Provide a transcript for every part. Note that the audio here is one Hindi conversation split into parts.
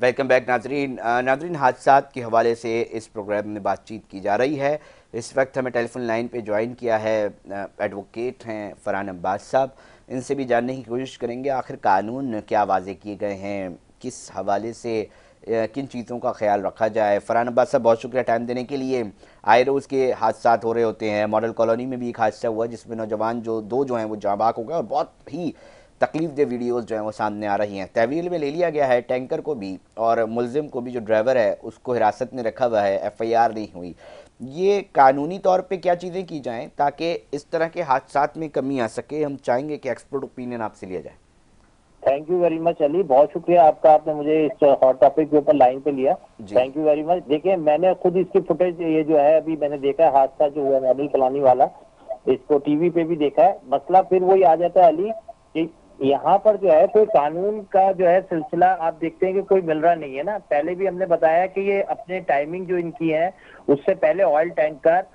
वेलकम बैक नाजरीन। नाजरीन, हादसात के हवाले से इस प्रोग्राम में बातचीत की जा रही है। इस वक्त हमें टेलीफोन लाइन पे ज्वाइन किया है एडवोकेट हैं फरहान अब्बास साहब। इनसे भी जानने की कोशिश करेंगे आखिर कानून क्या वाजे किए गए हैं, किस हवाले से किन चीज़ों का ख्याल रखा जाए। फरहान अब्बास साहब, बहुत शुक्रिया टाइम देने के लिए। आए रोज़ के हादसात हो रहे होते हैं। मॉडल कॉलोनी में भी एक हादसा हुआ जिसमें नौजवान जो हैं वो जाँ बाक हो गए और बहुत ही तकलीफ दे वीडियोस जो हैं वो सामने आ रही हैं। तहवील में ले लिया गया है टैंकर को भी और मुलजिम को भी, जो ड्राइवर है उसको हिरासत में रखा हुआ है, एफआईआर नहीं हुई। ये कानूनी तौर पे क्या चीज़ें की जाएं ताकि इस तरह के हादसात में कमी आ सके, हम चाहेंगे कि एक्सपर्ट ओपिनियन आपसे लिया जाए। Thank you very much Ali, बहुत शुक्रिया आपका, आपने मुझे इस हॉट टॉपिक के ऊपर लाइन पे लिया। Thank you very much. देखिए, मैंने खुद इसकी फुटेज ये जो है अभी मैंने देखा है, हादसा जो हुआ मॉडल कॉलोनी वाला, इसको टीवी पे भी देखा है। मसला फिर वही आ जाता है अली कि यहाँ पर जो है कोई कानून का जो है सिलसिला आप देखते हैं कि कोई मिल रहा नहीं है ना। पहले भी हमने बताया कि ये अपने टाइमिंग जो इनकी है, उससे पहले ऑयल टैंकर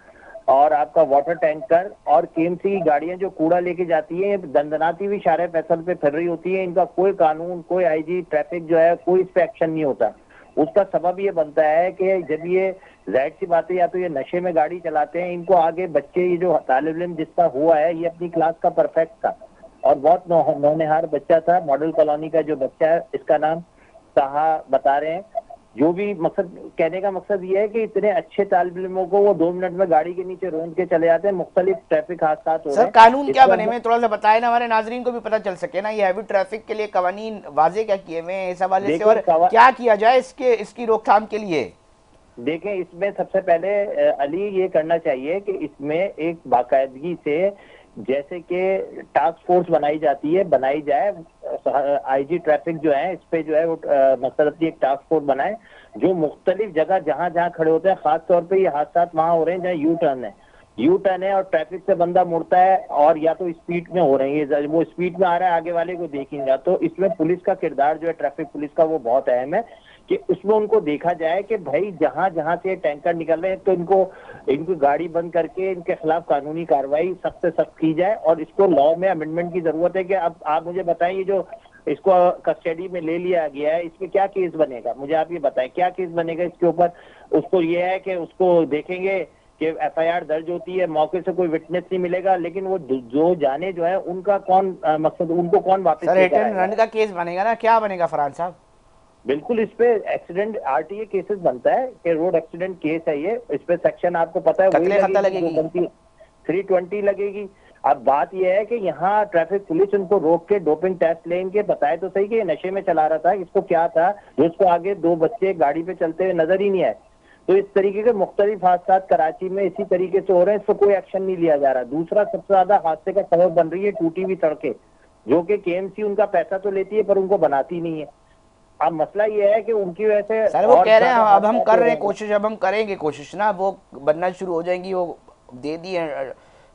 और आपका वाटर टैंकर और केएमसी की गाड़ियां जो कूड़ा लेके जाती है, दंदनाती हुई शारे फैसल पे फिर रही होती है। इनका कोई कानून, कोई आईजी ट्रैफिक जो है, कोई इस पे एक्शन नहीं होता। उसका सबब ये बनता है कि जब ये जाहिर सी बात है, या तो ये नशे में गाड़ी चलाते हैं, इनको आगे बच्चे, ये जो तालिब इल्म जिसका हुआ है, ये अपनी क्लास का परफेक्ट था और बहुत नौनिहार बच्चा था। मॉडल कॉलोनी का जो बच्चा है, इसका नाम साहा बता रहे हैं। जो भी मकसद, कहने का मकसद ये है कि इतने अच्छे तालिब इल्मों को वो 2 मिनट में गाड़ी के नीचे रोंद के चले जाते हैं। मुख्तलिफ ट्रैफिक हादसा हो रहे सर, हैं। कानून क्या बने हुए थोड़ा सा बताए ना, हमारे नाजरीन को भी पता चल सके ना। ये हैवी ट्रैफिक के लिए कवानीन वाजे क्या किए हुए हैं इस हवाले से, और क्या किया जाए इसकी रोकथाम के लिए। देखें, इसमें सबसे पहले अली ये करना चाहिए कि इसमें एक बाकायदगी से, जैसे कि टास्क फोर्स बनाई जाती है, बनाई जाए। आईजी ट्रैफिक जो है, इस पे जो है वो मतलब एक टास्क फोर्स बनाए जो मुख्तलिफ जगह जहां जहां खड़े होते हैं, खास तौर पे ये हादसा वहां हो रहे हैं जहाँ यू टर्न है और ट्रैफिक से बंदा मुड़ता है और या तो स्पीड में हो रही है, वो स्पीड में आ रहा है, आगे वाले को देख ही नहीं रहा। तो इसमें पुलिस का किरदार जो है, ट्रैफिक पुलिस का, वो बहुत अहम है कि उसमें उनको देखा जाए कि भाई जहां जहां से टैंकर निकल रहे हैं तो इनको गाड़ी बंद करके इनके खिलाफ कानूनी कार्रवाई सख्त से सख्त की जाए। और इसको लॉ में अमेंडमेंट की जरूरत है कि अब आप मुझे बताएं, ये जो इसको कस्टडी में ले लिया गया है, इसमें क्या केस बनेगा, मुझे आप ये बताएं क्या केस बनेगा इसके ऊपर। उसको ये है कि उसको देखेंगे कि एफआईआर दर्ज होती है, मौके से कोई विटनेस नहीं मिलेगा, लेकिन वो जो जाने जो है उनका कौन मकसद, उनको कौन वापस सर, हिट एंड रन का केस बनेगा ना, क्या बनेगा फरहान साहब? बिल्कुल, इस पे एक्सीडेंट आरटीए केसेस बनता है कि रोड एक्सीडेंट केस है ये। इस पे सेक्शन आपको पता है वही लगेगी, 320 लगेगी। अब बात यह है कि यहाँ ट्रैफिक पुलिस उनको रोक के डोपिंग टेस्ट ले, इनके बताए तो सही कि ये नशे में चला रहा था, इसको क्या था जो उसको आगे 2 बच्चे गाड़ी पे चलते हुए नजर ही नहीं आए। तो इस तरीके के मुख्तलिफ हादसा कराची में इसी तरीके से हो रहे हैं, इस पर कोई एक्शन नहीं लिया जा रहा। दूसरा सबसे ज्यादा हादसे का सबब बन रही है टूटी हुई सड़कें, जो कि केएमसी उनका पैसा तो लेती है पर उनको बनाती नहीं है। अब मसला ये है कि उनकी वजह से सर वो कह रहे हैं अब हम कर रहे हैं कोशिश, अब हम करेंगे कोशिश ना, वो बनना शुरू हो जाएंगी, वो दे दिए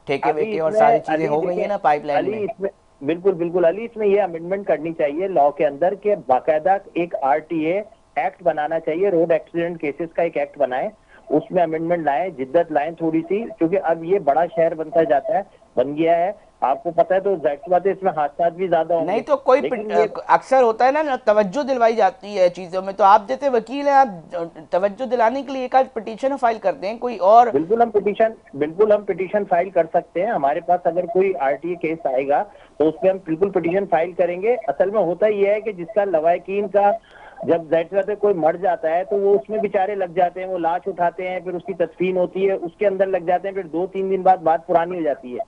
ठेके वेके और सारी चीजें हो गई है ना पाइपलाइन में। इसमें बिल्कुल बिल्कुल अली, इसमें ये अमेंडमेंट करनी चाहिए लॉ के अंदर के बाकायदा एक आरटीए एक्ट बनाना चाहिए, रोड एक्सीडेंट केसेस का एक एक्ट बनाए, उसमें अमेंडमेंट लाएं, जिद्दत लाएं थोड़ी सी, क्योंकि अब ये बड़ा शहर बनता जाता है, बन गया है, आपको पता है। तो जाहिर सी बात है इसमें हादसा भी ज्यादा होंगे। नहीं तो कोई अक्सर होता है ना, तवज्जो दिलवाई जाती है चीजों में, तो आप जैसे वकील हैं, आप तवज्जो दिलाने के लिए एक आध पिटीशन फाइल करते हैं कोई और। बिल्कुल हम पिटीशन फाइल कर सकते हैं। हमारे पास अगर कोई आरटीए केस आएगा तो उसमें हम बिल्कुल पिटीशन फाइल करेंगे। असल में होता ये है कि जिसका लवाकिन का जब जाहिर कोई मर जाता है तो वो उसमें बेचारे लग जाते हैं, वो लाश उठाते हैं, फिर उसकी तदफीन होती है, उसके अंदर लग जाते हैं, फिर 2-3 दिन बाद बात पुरानी हो जाती है।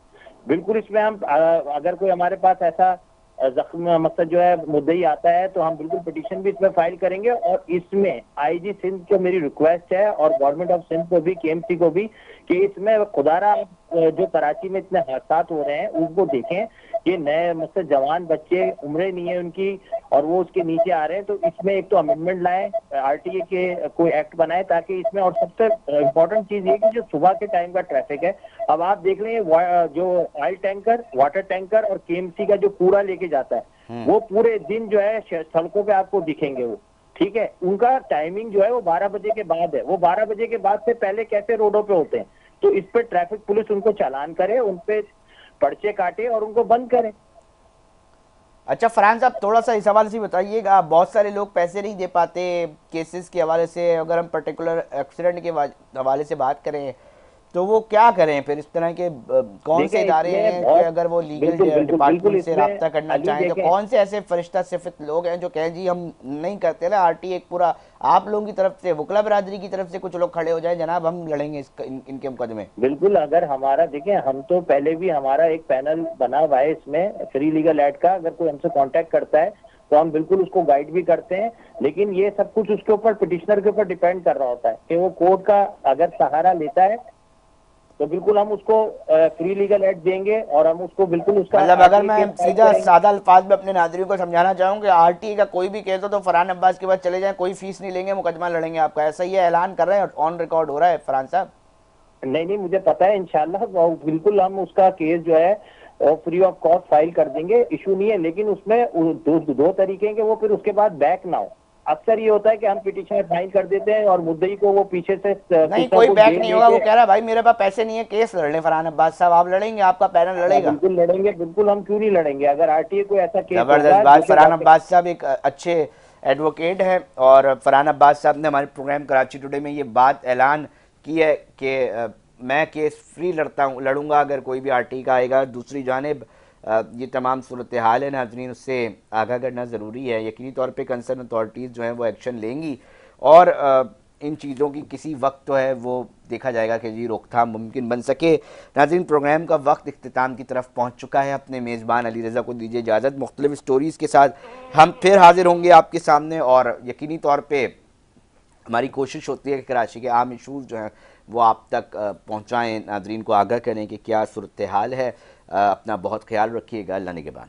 बिल्कुल, इसमें हम अगर कोई हमारे पास ऐसा जख्म मकसद जो है मुद्दई आता है तो हम बिल्कुल पिटीशन भी इसमें फाइल करेंगे। और इसमें आईजी सिंध को मेरी रिक्वेस्ट है और गवर्नमेंट ऑफ सिंध को भी, केएमसी को भी, कि इसमें खुदारा जो कराची में इतने हादसा हो रहे हैं उनको देखें। ये नए मुझसे जवान बच्चे, उम्रें नहीं है उनकी और वो उसके नीचे आ रहे हैं, तो इसमें एक तो अमेंडमेंट लाएं, आरटीए के कोई एक्ट बनाए ताकि इसमें। और सबसे इम्पोर्टेंट चीज ये कि जो सुबह के टाइम का ट्रैफिक है, अब आप देख लें जो ऑयल टैंकर, वाटर टैंकर और केएमसी का जो कूड़ा लेके जाता है, वो पूरे दिन जो है सड़कों पे आपको दिखेंगे वो, ठीक है। उनका टाइमिंग जो है वो 12 बजे के बाद है, वो 12 बजे के बाद से पहले कैसे रोडों पे होते हैं। तो इस पे ट्रैफिक पुलिस उनको चालान करे, उन पे पर्चे काटे और उनको बंद करे। अच्छा फरहान साहब, थोड़ा सा इस हवाले से बताइएगा, बहुत सारे लोग पैसे नहीं दे पाते केसेस के हवाले से, अगर हम पर्टिकुलर एक्सीडेंट के हवाले से बात करें तो वो क्या करें फिर? इस तरह के कौन से देखिए इदारे इसमें हैं कि बहुत, अगर वो लीगल बिल्कुल बिल्कुल बिल्कुल डिपार्टमेंट से इसमें रब्ता करना अली चाहें तो देखें, कौन से ऐसे फरिश्ता सिफत लोग हैं जो कहें जी हम नहीं करते ना आरटी, एक पूरा आप लोगों की तरफ से, वकला बरादरी की तरफ से कुछ लोग खड़े हो जाए, जनाब हम लड़ेंगे इनके मुकदमे। बिल्कुल अगर हमारा देखिए, हम तो पहले भी हमारा एक पैनल बना हुआ है इसमें फ्री लीगल एड का, अगर कोई हमसे कांटेक्ट करता है तो हम बिल्कुल उसको गाइड भी करते हैं, लेकिन ये सब कुछ उसके ऊपर पिटिशनर के ऊपर डिपेंड कर रहा होता है कि वो कोर्ट का अगर सहारा लेता है तो बिल्कुल हम उसको फ्री लीगल एड देंगे और हम उसको बिल्कुल उसका मतलब अगर आरटीए मैं केस फाइल सीधा करेंगे। सादा अल्फाज में अपने नाज़रीन को समझाना चाहूँ कि आरटीए का कोई भी केस हो तो फरहान अब्बास के पास चले जाएं, कोई फीस नहीं लेंगे, मुकदमा लड़ेंगे आपका, ऐसा ही ऐलान कर रहे हैं, ऑन रिकॉर्ड हो रहा है फरहान साहब? नहीं नहीं, मुझे पता है, इंशाल्लाह बिल्कुल हम उसका केस जो है फ्री ऑफ कॉस्ट फाइल कर देंगे, इशू नहीं है, लेकिन उसमें दो तरीके हैं कि वो फिर उसके बाद बैक ना हो। अक्सर ये होता है कि हम पिटीशन फाइल कर देते हैं और मुद्दई को वो पीछे से नहीं, कुछ ना कोई कुछ बैक दे नहीं दे होगा, वो के। कह रहा है भाई मेरे पास पैसे नहीं है, केस लड़ लें फरहान अब्बास साहब, आप लड़ेंगे, आपका पैनल हाँ, लड़ेगा। बिल्कुल लड़ेंगे, बिल्कुल हम क्यों नहीं लड़ेंगे, अगर आरटीए कोई ऐसा केस ज़बरदस्त होगा जो बात, कि फरहान डॉक्टर। अब्बास साहब एक अच्छे एडवोकेट हैं, और फरहान अब्बास साहब ने हमारे प्रोग्राम कराची टुडे में ये बात ऐलान की है कि मैं केस फ्री लड़ूंगा अगर कोई भी आरटी का आएगा। दूसरी जानिब ये तमाम सूरत हाल है नाजरीन, उससे आगाह करना ज़रूरी है, यकीनी तौर पर कंसर्न अथॉरिटीज़ जो हैं वो एक्शन लेंगी, और इन चीज़ों की किसी वक्त तो है वो देखा जाएगा कि जी रोकथाम मुमकिन बन सके। नाज़रीन, प्रोग्राम का वक्त इख्तिताम की तरफ पहुंच चुका है, अपने मेज़बान अली रज़ा को दीजिए इजाज़त। मुख्तलिफ स्टोरीज़ के साथ हम फिर हाजिर होंगे आपके सामने, और यकीनी तौर पे हमारी कोशिश होती है कि कराची के आम इशूज़ जो हैं वो आप तक पहुँचाएँ, नाज़रीन को आगाह करें कि क्या सूरत हाल है। अपना बहुत ख्याल रखिएगा, अल्लाह निगहबान।